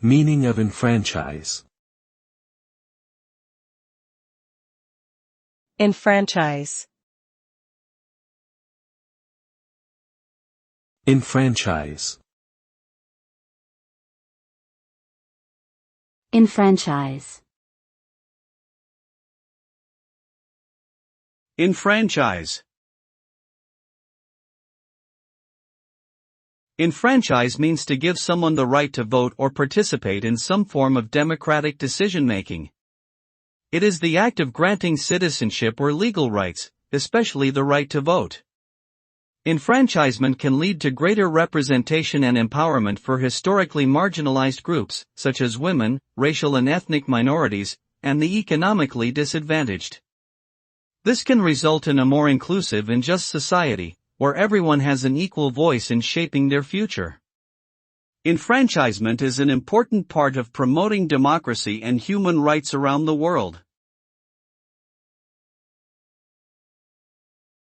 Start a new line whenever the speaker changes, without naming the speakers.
Meaning of enfranchise.
Enfranchise.
Enfranchise.
Enfranchise.
Enfranchise. Enfranchise means to give someone the right to vote or participate in some form of democratic decision-making. It is the act of granting citizenship or legal rights, especially the right to vote. Enfranchisement can lead to greater representation and empowerment for historically marginalized groups, such as women, racial and ethnic minorities, and the economically disadvantaged. This can result in a more inclusive and just society, where everyone has an equal voice in shaping their future. Enfranchisement is an important part of promoting democracy and human rights around the world.